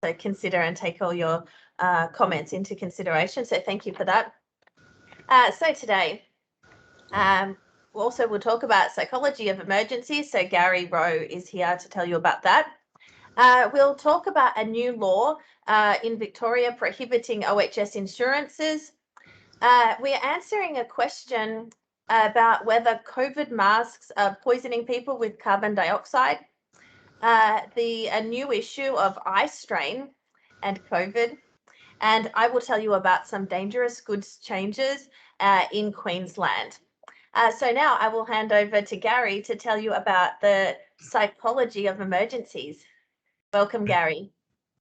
So consider and take all your comments into consideration. So thank you for that. So today, we'll talk about psychology of emergencies. So Gary Rowe is here to tell you about that. We'll talk about a new law in Victoria prohibiting OHS insurances. We're answering a question about whether COVID masks are poisoning people with carbon dioxide. A new issue of eye strain and COVID. And I will tell you about some dangerous goods changes in Queensland. So now I will hand over to Gary to tell you about the psychology of emergencies. Welcome, Gary.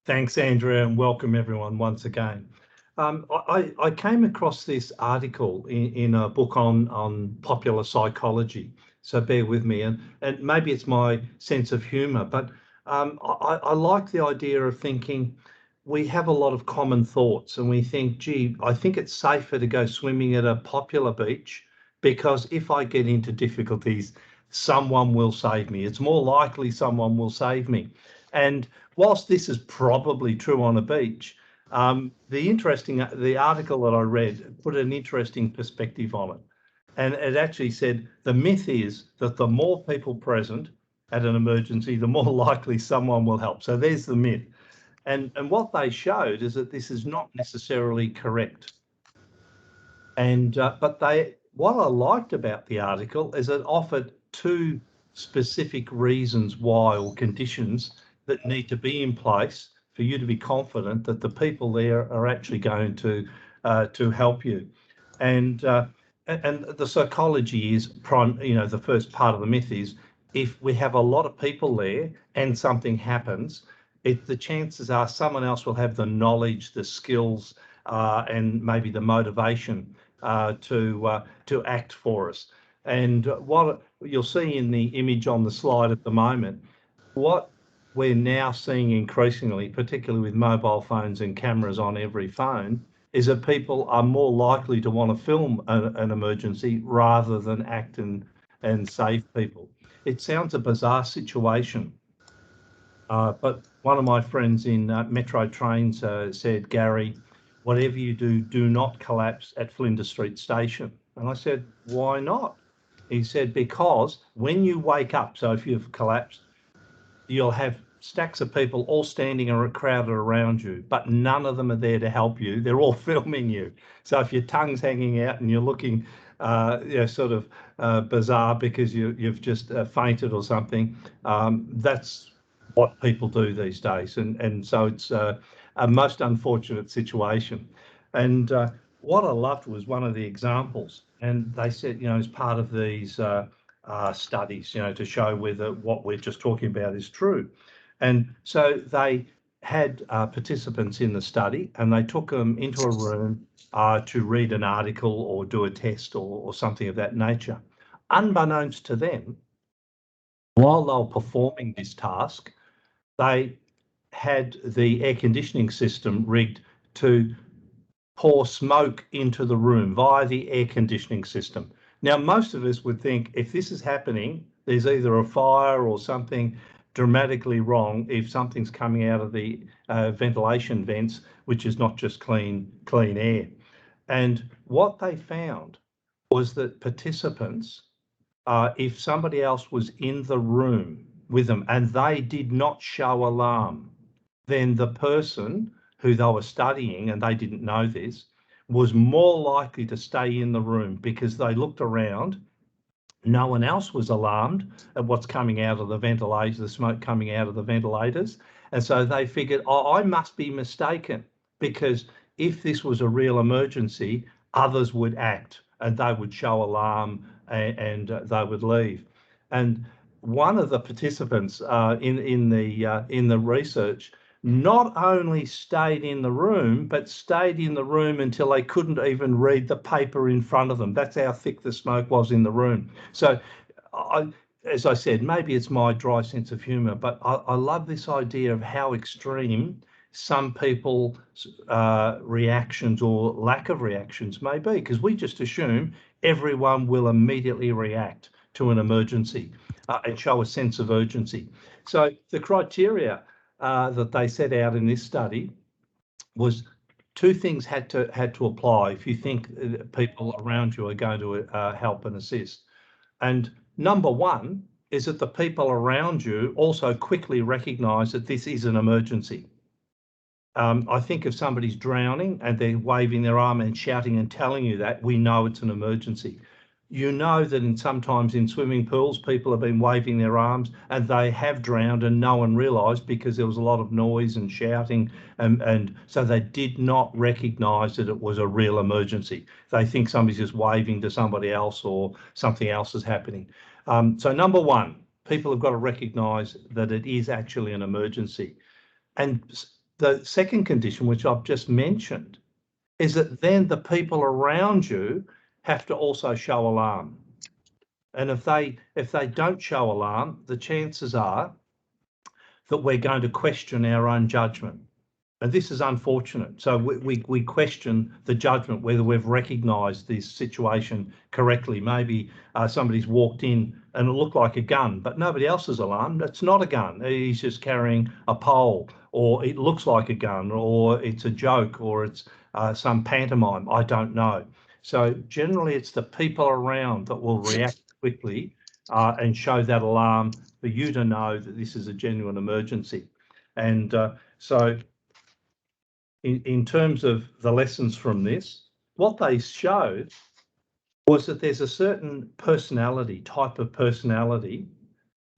Thanks, Andrea, and welcome everyone once again. I came across this article in a book on popular psychology, so bear with me, and maybe it's my sense of humour, but I like the idea of thinking we have a lot of common thoughts and we think, gee, I think it's safer to go swimming at a popular beach because if I get into difficulties, someone will save me. It's more likely someone will save me. And whilst this is probably true on a beach, the article that I read put an interesting perspective on it. And it actually said the myth is that the more people present at an emergency, the more likely someone will help. So there's the myth. And what they showed is that this is not necessarily correct. And what I liked about the article is it offered two specific reasons why, or conditions that need to be in place for you to be confident that the people there are actually going to help you. And the psychology is the first part of the myth is if we have a lot of people there and something happens, the chances are someone else will have the knowledge, the skills, and maybe the motivation to act for us. And what you'll see in the image on the slide at the moment, what we're now seeing increasingly, particularly with mobile phones and cameras on every phone, is that people are more likely to want to film an emergency rather than act and save people. It sounds a bizarre situation, but one of my friends in Metro Trains said, Gary, whatever you do, do not collapse at Flinders Street Station. And I said, why not? He said, because when you wake up, so if you've collapsed, you'll have stacks of people all standing or crowded around you, but none of them are there to help you. They're all filming you. So if your tongue's hanging out and you're looking sort of bizarre because you've just fainted or something, that's what people do these days. And so it's a most unfortunate situation. And what I loved was one of the examples. And they said, as part of these studies, to show whether what we're just talking about is true. And so they had participants in the study and they took them into a room to read an article or do a test or something of that nature. Unbeknownst to them, while they were performing this task, they had the air conditioning system rigged to pour smoke into the room via the air conditioning system. Now, most of us would think if this is happening, there's either a fire or something dramatically wrong if something's coming out of the ventilation vents, which is not just clean air. And what they found was that participants, if somebody else was in the room with them and they did not show alarm, then the person who they were studying, and they didn't know this, was more likely to stay in the room because they looked around. No one else was alarmed at what's coming out of the ventilators, the smoke coming out of the ventilators. And so they figured, I must be mistaken, because if this was a real emergency, others would act and they would show alarm and they would leave. And one of the participants in the research not only stayed in the room, but stayed in the room until they couldn't even read the paper in front of them. That's how thick the smoke was in the room. So, as I said, maybe it's my dry sense of humour, but I love this idea of how extreme some people's reactions or lack of reactions may be, because we just assume everyone will immediately react to an emergency and show a sense of urgency. So the criteria that they set out in this study was two things had to apply if you think people around you are going to help and assist. And number one is that the people around you also quickly recognise that this is an emergency. I think if somebody's drowning and they're waving their arm and shouting and telling you that, we know it's an emergency. You know that sometimes in swimming pools, people have been waving their arms and they have drowned and no one realised because there was a lot of noise and shouting, and so they did not recognise that it was a real emergency. They think somebody's just waving to somebody else or something else is happening. So number one, people have got to recognise that it is actually an emergency. And the second condition, which I've just mentioned, is that then the people around you have to also show alarm. And if they don't show alarm, the chances are that we're going to question our own judgment. And this is unfortunate. So we question the judgment, whether we've recognised this situation correctly. Maybe somebody's walked in and it looked like a gun, but nobody else is alarmed. It's not a gun. He's just carrying a pole, or it looks like a gun, or it's a joke, or it's some pantomime. I don't know. So generally, it's the people around that will react quickly and show that alarm for you to know that this is a genuine emergency. And so in terms of the lessons from this, what they showed was that there's a certain type of personality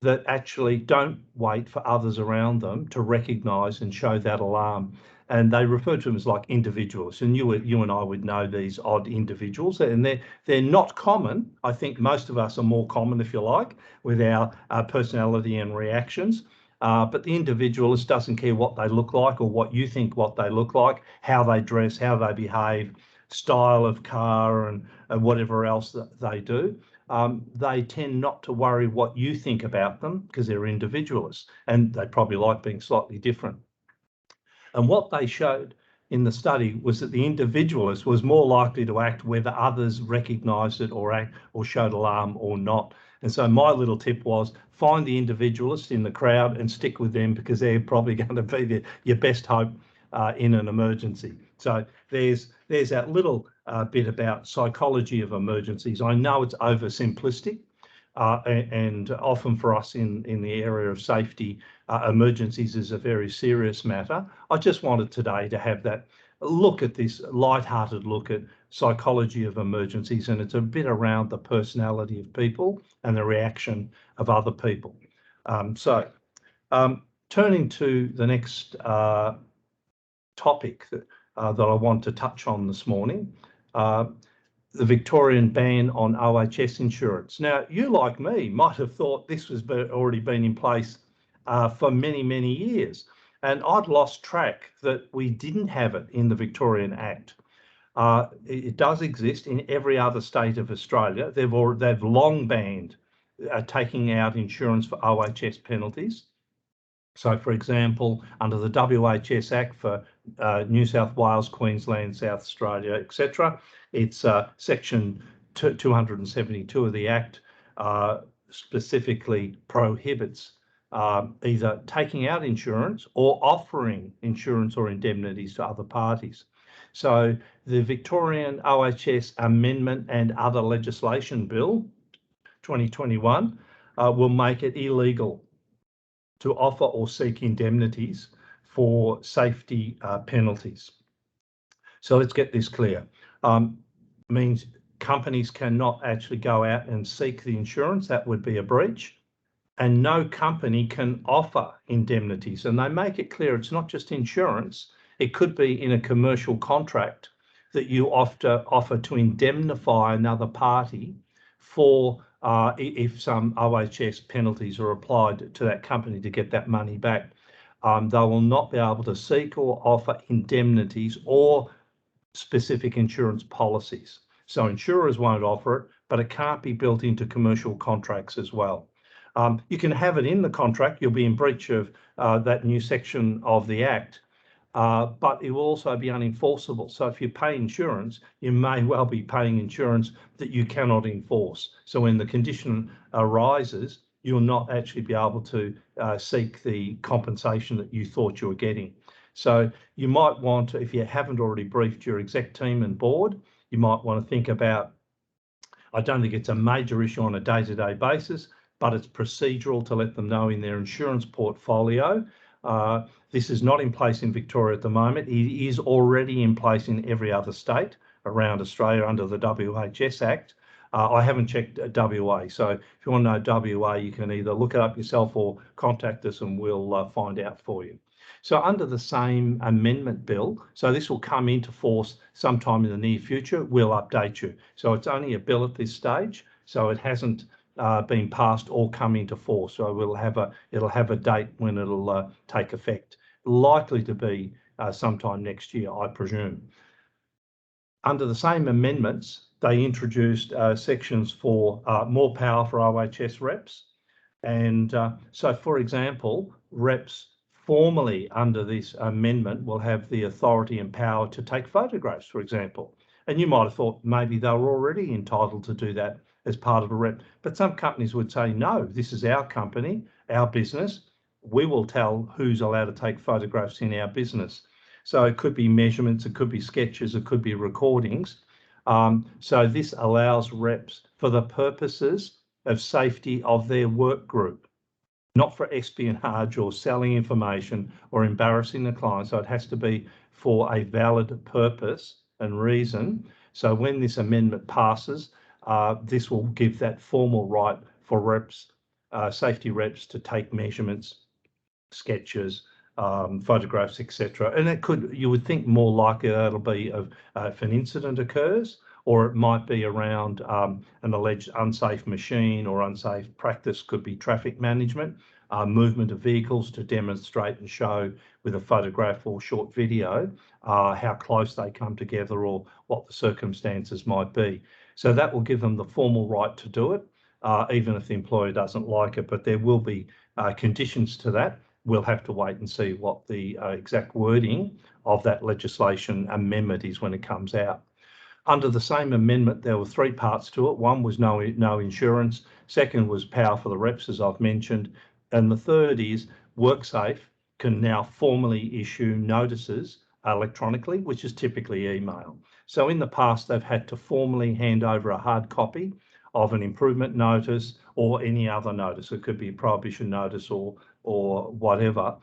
that actually don't wait for others around them to recognise and show that alarm. And they refer to them as like individuals. And you and I would know these odd individuals, and they're not common. I think most of us are more common, if you like, with our personality and reactions. But the individualist doesn't care what they look like or what you think what they look like, how they dress, how they behave, style of car, and whatever else that they do. They tend not to worry what you think about them because they're individualists, and they probably like being slightly different. And what they showed in the study was that the individualist was more likely to act whether others recognised it or showed alarm or not. And so my little tip was find the individualist in the crowd and stick with them, because they're probably going to be your best hope in an emergency. So there's that little bit about psychology of emergencies. I know it's oversimplistic, and often for us in the area of safety, emergencies is a very serious matter. I just wanted today to have that look at this light-hearted look at psychology of emergencies, and it's a bit around the personality of people and the reaction of other people. Turning to the next topic that I want to touch on this morning, the Victorian ban on OHS insurance. Now, you like me might have thought this was already been in place for many, many years. And I'd lost track that we didn't have it in the Victorian Act. It does exist in every other state of Australia. They've long banned taking out insurance for OHS penalties. So, for example, under the OHS Act for New South Wales, Queensland, South Australia, etc., it's section 272 of the Act specifically prohibits either taking out insurance or offering insurance or indemnities to other parties. So the Victorian OHS Amendment and Other Legislation Bill 2021 will make it illegal to offer or seek indemnities for safety penalties. So let's get this clear. Means companies cannot actually go out and seek the insurance. That would be a breach. And no company can offer indemnities. And they make it clear it's not just insurance. It could be in a commercial contract that you offer to indemnify another party for if some OHS penalties are applied to that company to get that money back. They will not be able to seek or offer indemnities or specific insurance policies. So insurers won't offer it, but it can't be built into commercial contracts as well. You can have it in the contract. You'll be in breach of that new section of the Act, but it will also be unenforceable. So if you pay insurance, you may well be paying insurance that you cannot enforce. So when the condition arises, you'll not actually be able to seek the compensation that you thought you were getting. So you might want to, if you haven't already briefed your exec team and board, you might want to think about, I don't think it's a major issue on a day-to-day basis, but it's procedural to let them know in their insurance portfolio. This is not in place in Victoria at the moment. It is already in place in every other state around Australia under the OHS Act. I haven't checked WA, so if you want to know WA, you can either look it up yourself or contact us and we'll find out for you. So under the same amendment bill, so this will come into force sometime in the near future, we'll update you. So it's only a bill at this stage, so it hasn't been passed or come into force. So it'll have a date when it'll take effect, likely to be sometime next year, I presume. Under the same amendments, they introduced sections for more power for OHS reps. And so, for example, reps formally under this amendment will have the authority and power to take photographs, for example. And you might have thought maybe they were already entitled to do that as part of a rep. But some companies would say, no, this is our company, our business. We will tell who's allowed to take photographs in our business. So it could be measurements, it could be sketches, it could be recordings. So this allows reps for the purposes of safety of their work group, not for espionage or selling information or embarrassing the client. So it has to be for a valid purpose and reason. So when this amendment passes, this will give that formal right for reps, safety reps, to take measurements, sketches, photographs, etc. And it could, you would think more likely that'll be if an incident occurs, or it might be around an alleged unsafe machine or unsafe practice. Could be traffic management, movement of vehicles to demonstrate and show with a photograph or short video how close they come together or what the circumstances might be. So that will give them the formal right to do it, even if the employer doesn't like it, but there will be conditions to that. We'll have to wait and see what the exact wording of that legislation amendment is when it comes out. Under the same amendment, there were three parts to it. One was no insurance. Second was power for the reps, as I've mentioned. And the third is WorkSafe can now formally issue notices electronically, which is typically email. So in the past, they've had to formally hand over a hard copy of an improvement notice or any other notice. It could be a prohibition notice or whatever.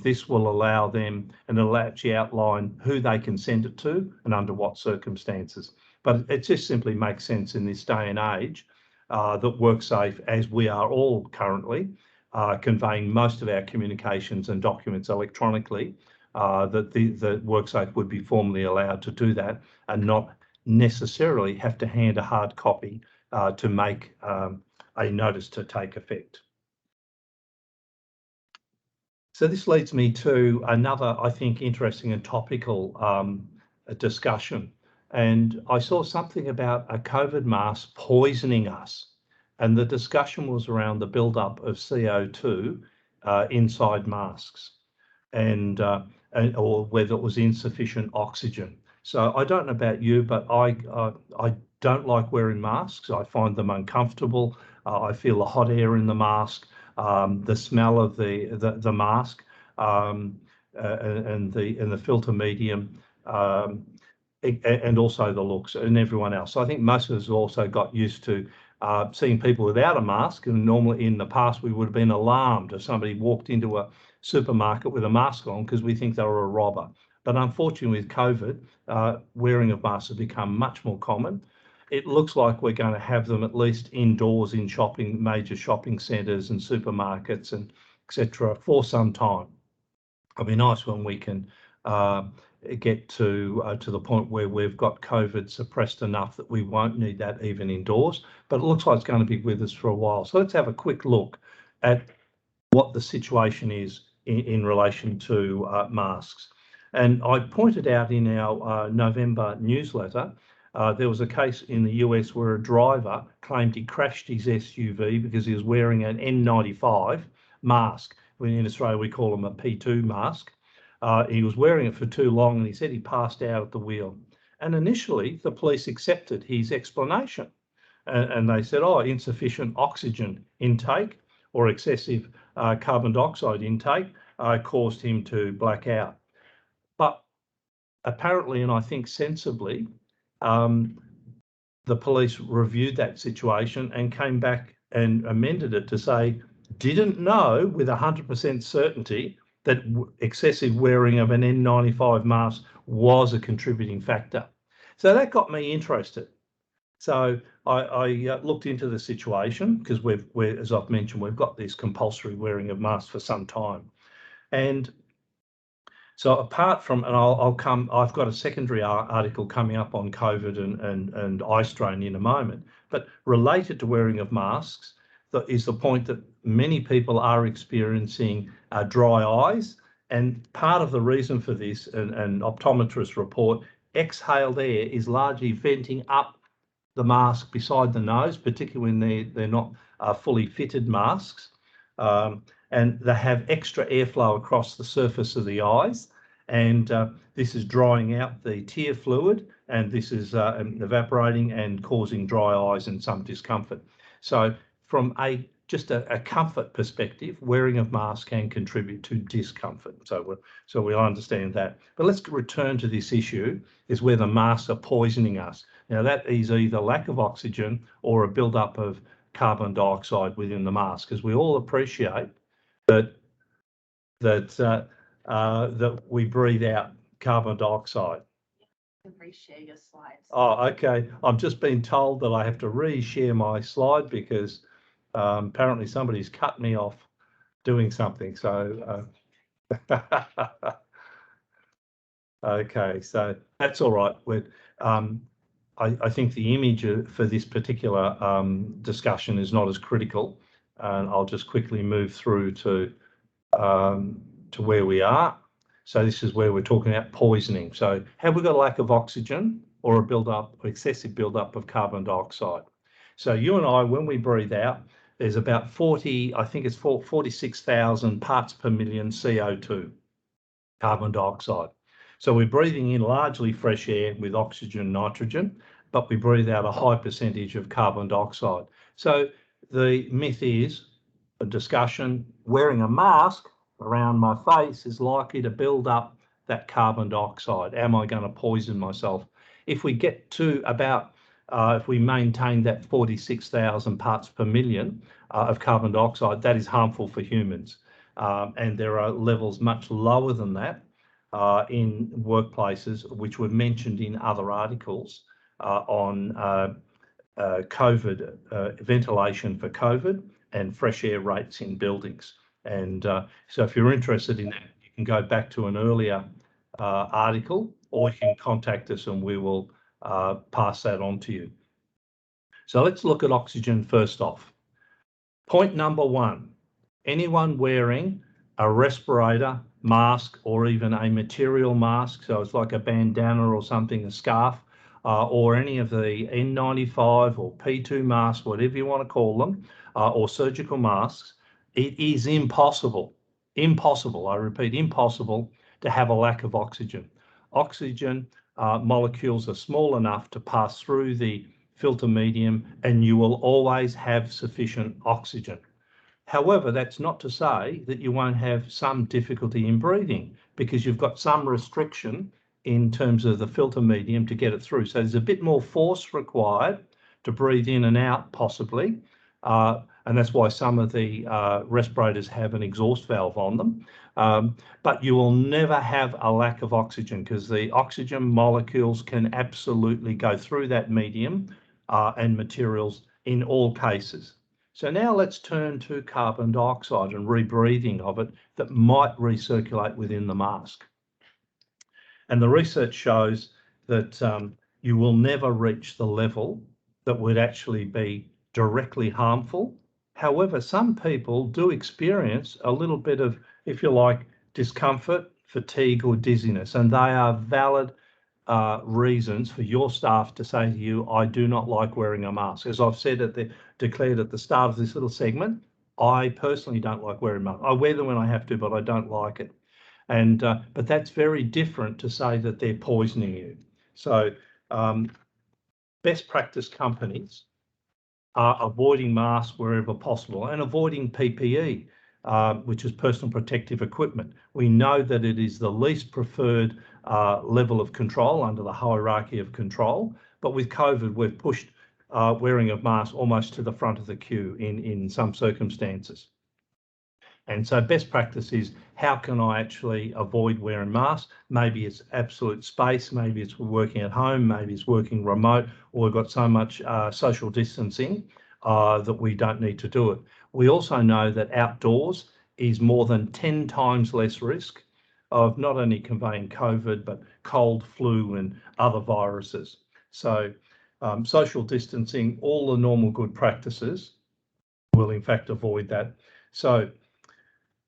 This will allow them, and it'll actually outline who they can send it to and under what circumstances. But it just simply makes sense in this day and age that WorkSafe, as we are all currently conveying most of our communications and documents electronically, that the WorkSafe would be formally allowed to do that and not necessarily have to hand a hard copy to make a notice to take effect. So this leads me to another, I think, interesting and topical discussion. And I saw something about a COVID mask poisoning us. And the discussion was around the buildup of CO2 inside masks and or whether it was insufficient oxygen. So I don't know about you, but I don't like wearing masks. I find them uncomfortable. I feel the hot air in the mask. The smell of the mask and the filter medium, and also the looks and everyone else. So I think most of us also got used to seeing people without a mask, and normally in the past we would have been alarmed if somebody walked into a supermarket with a mask on because we think they were a robber. But unfortunately with COVID, wearing of masks has become much more common. It looks like we're going to have them at least indoors in major shopping centres and supermarkets and etc. for some time. It'll be nice when we can get to the point where we've got COVID suppressed enough that we won't need that even indoors. But it looks like it's going to be with us for a while. So let's have a quick look at what the situation is in relation to masks. And I pointed out in our November newsletter, there was a case in the US where a driver claimed he crashed his SUV because he was wearing an N95 mask. In Australia, we call them a P2 mask. He was wearing it for too long and he said he passed out at the wheel. And initially, the police accepted his explanation. And they said, oh, insufficient oxygen intake. or excessive carbon dioxide intake caused him to black out. But apparently, and I think sensibly, the police reviewed that situation and came back and amended it to say, didn't know with 100% certainty that excessive wearing of an N95 mask was a contributing factor. So that got me interested. So I looked into the situation because as I've mentioned, we've got this compulsory wearing of masks for some time. And so apart from, and I've got a secondary article coming up on COVID and eye strain in a moment, but related to wearing of masks is the point that many people are experiencing dry eyes. And part of the reason for this, and optometrists report, exhaled air is largely venting up the mask beside the nose, particularly when they're not fully fitted masks. And they have extra airflow across the surface of the eyes, and this is drying out the tear fluid, and this is evaporating and causing dry eyes and some discomfort. So from just a comfort perspective, wearing of masks can contribute to discomfort. So we understand that. But let's return to this issue, is whether masks are poisoning us. Now that is either lack of oxygen or a buildup of carbon dioxide within the mask, because we all appreciate that we breathe out carbon dioxide. You can reshare your slides. Oh, okay. I've just been told that I have to reshare my slide because apparently somebody's cut me off doing something. So, okay, so that's all right. I think the image for this particular discussion is not as critical, and I'll just quickly move through to where we are. So this is where we're talking about poisoning. So have we got a lack of oxygen or a build-up, excessive build-up of carbon dioxide? So you and I, when we breathe out, there's about 46,000 parts per million CO2, carbon dioxide. So we're breathing in largely fresh air with oxygen, nitrogen, but we breathe out a high percentage of carbon dioxide. So the myth is, a discussion, wearing a mask around my face is likely to build up that carbon dioxide. Am I going to poison myself? If we get to about, if we maintain that 46,000 parts per million of carbon dioxide, that is harmful for humans. And there are levels much lower than that in workplaces, which were mentioned in other articles on COVID, ventilation for COVID and fresh air rates in buildings. And so if you're interested in that, you can go back to an earlier article, or you can contact us and we will pass that on to you. So let's look at oxygen first off. Point number one, anyone wearing a respirator, mask, or even a material mask, so it's like a bandana or something, a scarf, or any of the N95 or P2 masks, whatever you want to call them, or surgical masks, it is impossible, I repeat, impossible to have a lack of oxygen. Oxygen molecules are small enough to pass through the filter medium, and you will always have sufficient oxygen. However, that's not to say that you won't have some difficulty in breathing, because you've got some restriction in terms of the filter medium to get it through. So there's a bit more force required to breathe in and out, possibly. And that's why some of the respirators have an exhaust valve on them. But you will never have a lack of oxygen, because the oxygen molecules can absolutely go through that medium and materials in all cases. So now let's turn to carbon dioxide and rebreathing of it that might recirculate within the mask. And the research shows that you will never reach the level that would actually be directly harmful. However, some people do experience a little bit of, if you like, discomfort, fatigue, or dizziness, and they are valid reasons for your staff to say to you, I do not like wearing a mask. As I've said declared at the start of this little segment, I personally don't like wearing masks. I wear them when I have to, but I don't like it. And but that's very different to say that they're poisoning you. So best practice companies avoiding masks wherever possible and avoiding PPE, which is personal protective equipment. We know that it is the least preferred level of control under the hierarchy of control, but with COVID, we've pushed wearing of masks almost to the front of the queue in some circumstances. And so best practice is, how can I actually avoid wearing masks? Maybe it's absolute space, maybe it's working at home, maybe it's working remote, or we've got so much social distancing that we don't need to do it. We also know that outdoors is more than 10 times less risk of not only conveying COVID, but cold, flu, and other viruses. So social distancing, all the normal good practices will in fact avoid that. So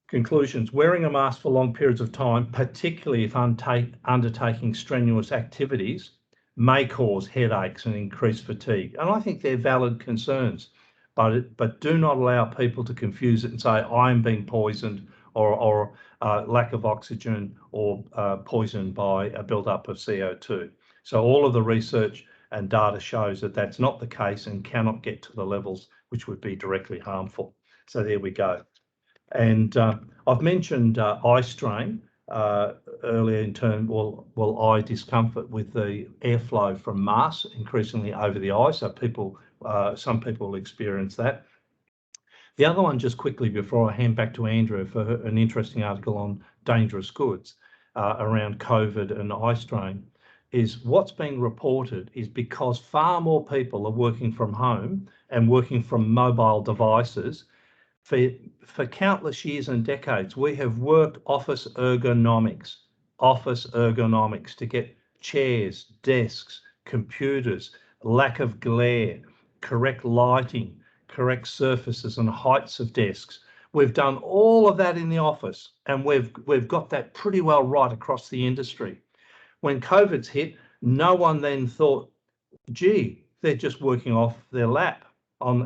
conclusions: wearing a mask for long periods of time, particularly if undertaking strenuous activities, may cause headaches and increased fatigue. And I think they're valid concerns, but do not allow people to confuse it and say, I'm being poisoned or lack of oxygen or poisoned by a build-up of CO2. So all of the research and data shows that that's not the case and cannot get to the levels which would be directly harmful. So there we go. And I've mentioned eye strain earlier in terms, eye discomfort with the airflow from masks increasingly over the eye. So some people will experience that. The other one, just quickly before I hand back to Andrea for an interesting article on dangerous goods around COVID and eye strain, is what's being reported is because far more people are working from home and working from mobile devices. For countless years and decades, we have worked office ergonomics to get chairs, desks, computers, lack of glare, correct lighting, correct surfaces and heights of desks. We've done all of that in the office, and we've got that pretty well right across the industry. When COVID's hit, no one then thought, gee, they're just working off their lap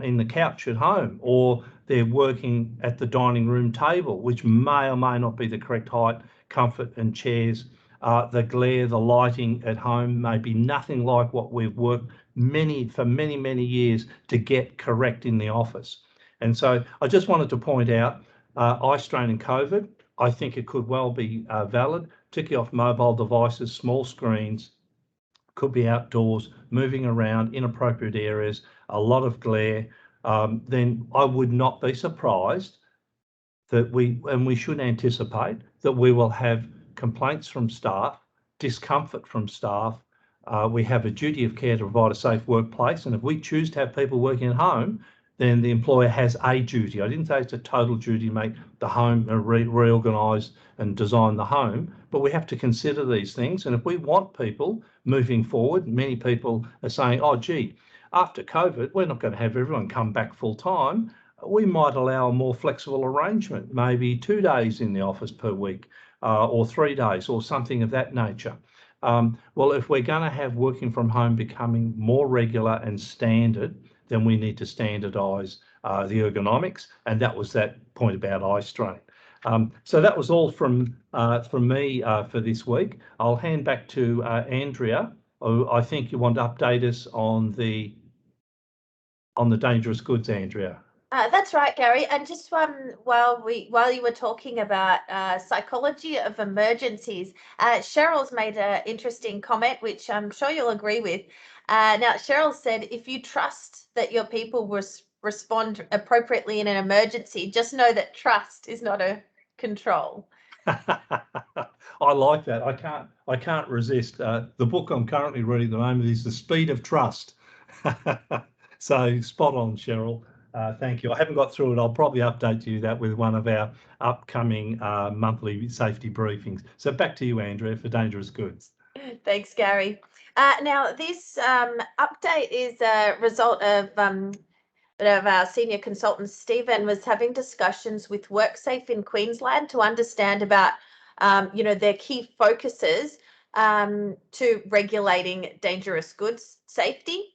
in the couch at home, or they're working at the dining room table, which may or may not be the correct height, comfort and chairs. The glare, the lighting at home may be nothing like what we've worked for many years to get correct in the office. And so I just wanted to point out eye strain and COVID. I think it could well be valid, particularly off mobile devices, small screens, could be outdoors, moving around inappropriate areas, a lot of glare. Then I would not be surprised that we should anticipate that we will have complaints from staff, discomfort from staff. We have a duty of care to provide a safe workplace, and if we choose to have people working at home, then the employer has a duty. I didn't say it's a total duty to make the home reorganise and design the home, but we have to consider these things. And if we want people moving forward, many people are saying, oh, gee, after COVID, we're not going to have everyone come back full time. We might allow a more flexible arrangement, maybe 2 days in the office per week or 3 days or something of that nature. Well, if we're going to have working from home becoming more regular and standard, then we need to standardise the ergonomics, and that was that point about eye strain. So that was all from me for this week. I'll hand back to Andrea. I think you want to update us on the dangerous goods, Andrea. That's right, Gary. And just while you were talking about psychology of emergencies, Cheryl's made an interesting comment, which I'm sure you'll agree with. Now, Cheryl said, if you trust that your people will respond appropriately in an emergency, just know that trust is not a control. I like that. I can't resist. The book I'm currently reading at the moment is The Speed of Trust. So spot on, Cheryl. Thank you. I haven't got through it. I'll probably update you that with one of our upcoming monthly safety briefings. So back to you, Andrea, for dangerous goods. Thanks, Gary. Now, this update is a result of our senior consultant, Stephen, was having discussions with WorkSafe in Queensland to understand about, their key focuses to regulating dangerous goods safety.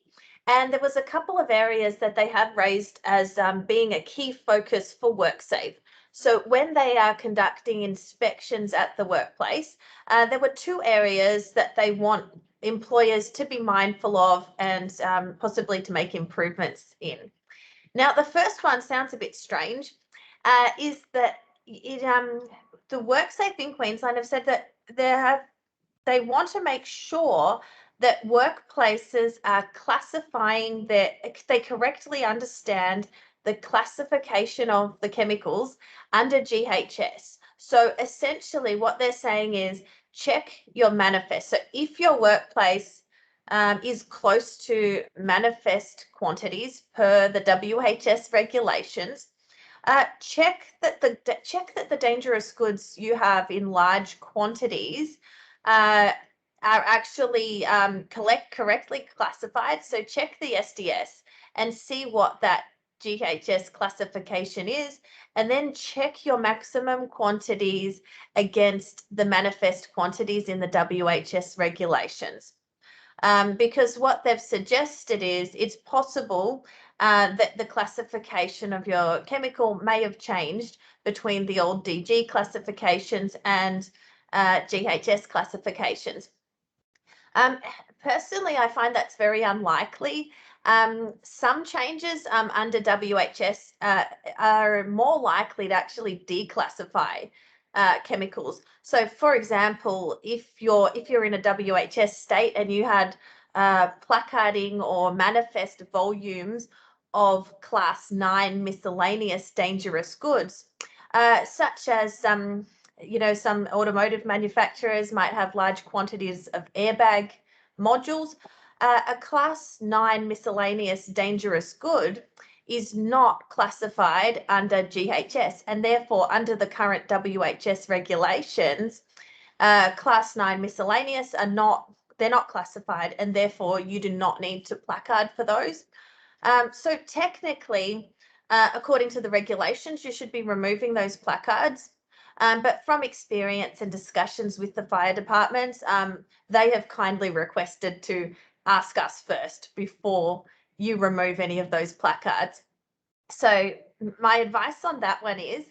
And there was a couple of areas that they have raised as being a key focus for WorkSafe. So when they are conducting inspections at the workplace, there were 2 areas that they want employers to be mindful of and possibly to make improvements in. Now, the first one sounds a bit strange, is that the WorkSafe in Queensland have said that they want to make sure that workplaces are classifying they correctly understand the classification of the chemicals under GHS. So essentially what they're saying is check your manifest. So if your workplace is close to manifest quantities per the WHS regulations, check that the dangerous goods you have in large quantities are actually correctly classified. So check the SDS and see what that GHS classification is, and then check your maximum quantities against the manifest quantities in the WHS regulations. Because what they've suggested is it's possible that the classification of your chemical may have changed between the old DG classifications and GHS classifications. Personally, I find that's very unlikely. Some changes under WHS are more likely to actually declassify chemicals. So, for example, if you're in a WHS state and you had placarding or manifest volumes of Class 9 miscellaneous dangerous goods, such as some automotive manufacturers might have large quantities of airbag modules. A Class 9 miscellaneous dangerous good is not classified under GHS, and therefore under the current WHS regulations, Class 9 miscellaneous they're not classified, and therefore you do not need to placard for those. So technically, according to the regulations, you should be removing those placards. But from experience and discussions with the fire departments, they have kindly requested to ask us first before you remove any of those placards. So my advice on that one is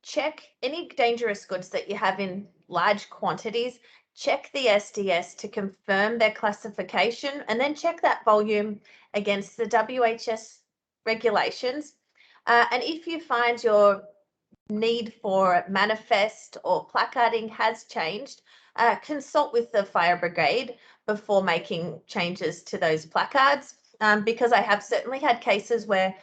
check any dangerous goods that you have in large quantities, check the SDS to confirm their classification, and then check that volume against the WHS regulations. And if you find your need for manifest or placarding has changed, consult with the fire brigade before making changes to those placards, because I have certainly had cases where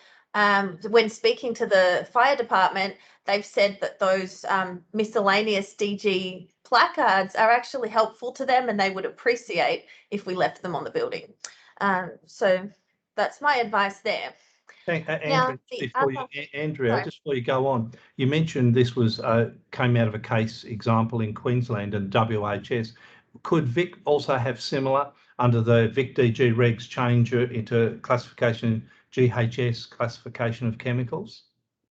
when speaking to the fire department, they've said that those miscellaneous DG placards are actually helpful to them and they would appreciate if we left them on the building. So that's my advice there. Andrea, just before you go on, you mentioned this was came out of a case example in Queensland and WHS. Could Vic also have similar under the Vic DG regs change into classification, GHS classification of chemicals?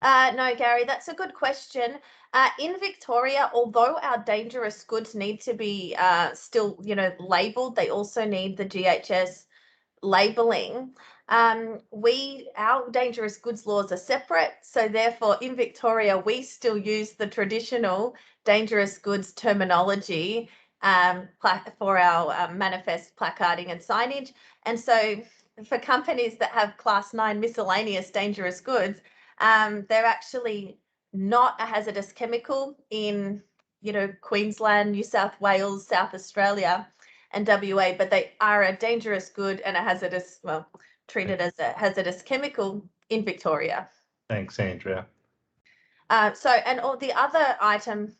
No, Gary, that's a good question. In Victoria, although our dangerous goods need to be still, labelled, they also need the GHS labelling. Our dangerous goods laws are separate, so therefore in Victoria we still use the traditional dangerous goods terminology for our manifest placarding and signage. And so for companies that have Class 9 miscellaneous dangerous goods, they're actually not a hazardous chemical in Queensland, New South Wales, South Australia and WA, but they are a dangerous good and treated as a hazardous chemical in Victoria. Thanks, Andrea. The other item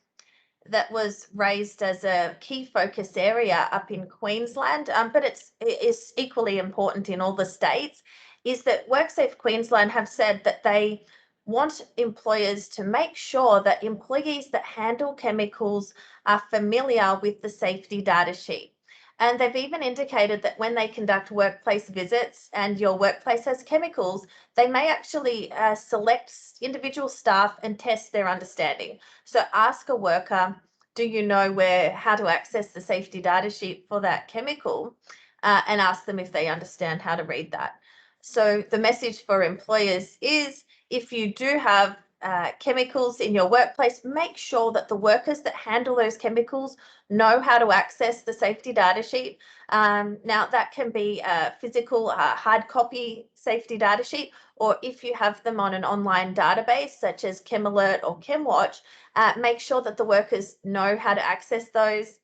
that was raised as a key focus area up in Queensland, but it's equally important in all the states, is that WorkSafe Queensland have said that they want employers to make sure that employees that handle chemicals are familiar with the safety data sheet. And they've even indicated that when they conduct workplace visits and your workplace has chemicals, they may actually select individual staff and test their understanding. So ask a worker, do you know how to access the safety data sheet for that chemical? And ask them if they understand how to read that. So the message for employers is, if you do have chemicals in your workplace, make sure that the workers that handle those chemicals know how to access the safety data sheet. Now, that can be a physical hard copy safety data sheet, or if you have them on an online database such as ChemAlert or ChemWatch, make sure that the workers know how to access those.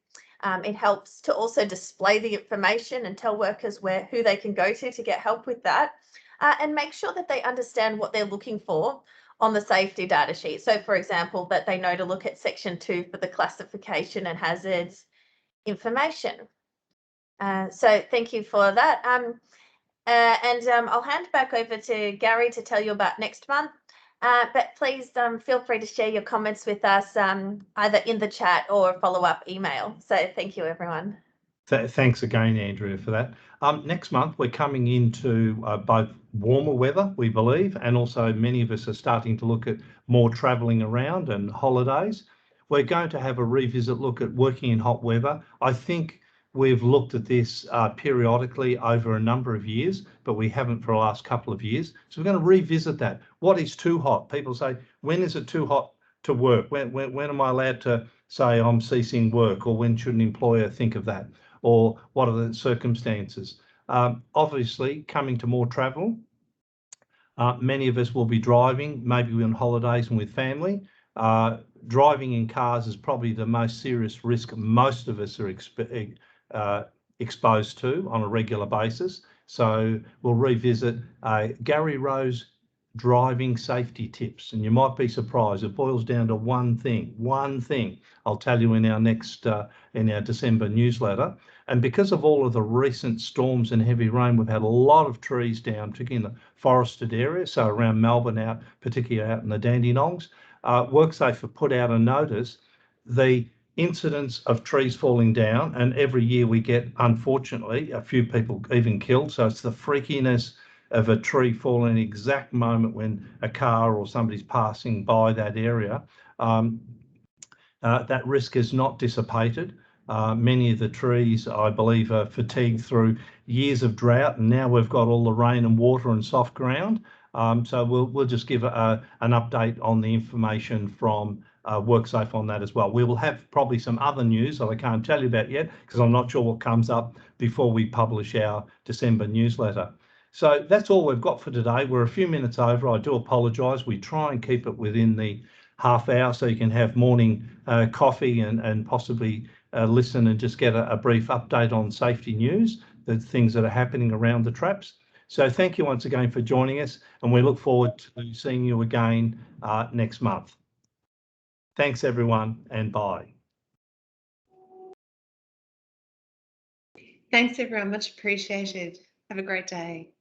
It helps to also display the information and tell workers who they can go to get help with that, and make sure that they understand what they're looking for on the safety data sheet. So, for example, that they know to look at section 2 for the classification and hazards information. So thank you for that. I'll hand back over to Gary to tell you about next month. But please feel free to share your comments with us either in the chat or follow-up email. So thank you, everyone. Thanks again, Andrea, for that. Next month, we're coming into both warmer weather, we believe, and also many of us are starting to look at more travelling around and holidays. We're going to have a revisit look at working in hot weather. I think we've looked at this periodically over a number of years, but we haven't for the last couple of years. So we're going to revisit that. What is too hot? People say, when is it too hot to work? When am I allowed to say I'm ceasing work, or when should an employer think of that? Or what are the circumstances? Obviously, coming to more travel, many of us will be driving, maybe we're on holidays and with family. Driving in cars is probably the most serious risk most of us are exposed to on a regular basis. So we'll revisit Gary Rowe's driving safety tips, and you might be surprised. It boils down to one thing. I'll tell you in our next in our December newsletter. And because of all of the recent storms and heavy rain, we've had a lot of trees down, particularly in the forested area, so around Melbourne, particularly out in the Dandenongs. WorkSafe have put out a notice. The incidence of trees falling down, and every year we get, unfortunately, a few people even killed. So it's the freakiness of a tree falling at the exact moment when a car or somebody's passing by that area. That risk is not dissipated. Many of the trees, I believe, are fatigued through years of drought, and now we've got all the rain and water and soft ground. So we'll just give an update on the information from WorkSafe on that as well. We will have probably some other news that I can't tell you about yet, because I'm not sure what comes up before we publish our December newsletter. So that's all we've got for today. We're a few minutes over. I do apologise. We try and keep it within the half hour so you can have morning coffee and possibly listen and just get a brief update on safety news, the things that are happening around the traps. So thank you once again for joining us, and we look forward to seeing you again next month. Thanks, everyone, and bye. Thanks, everyone. Much appreciated. Have a great day.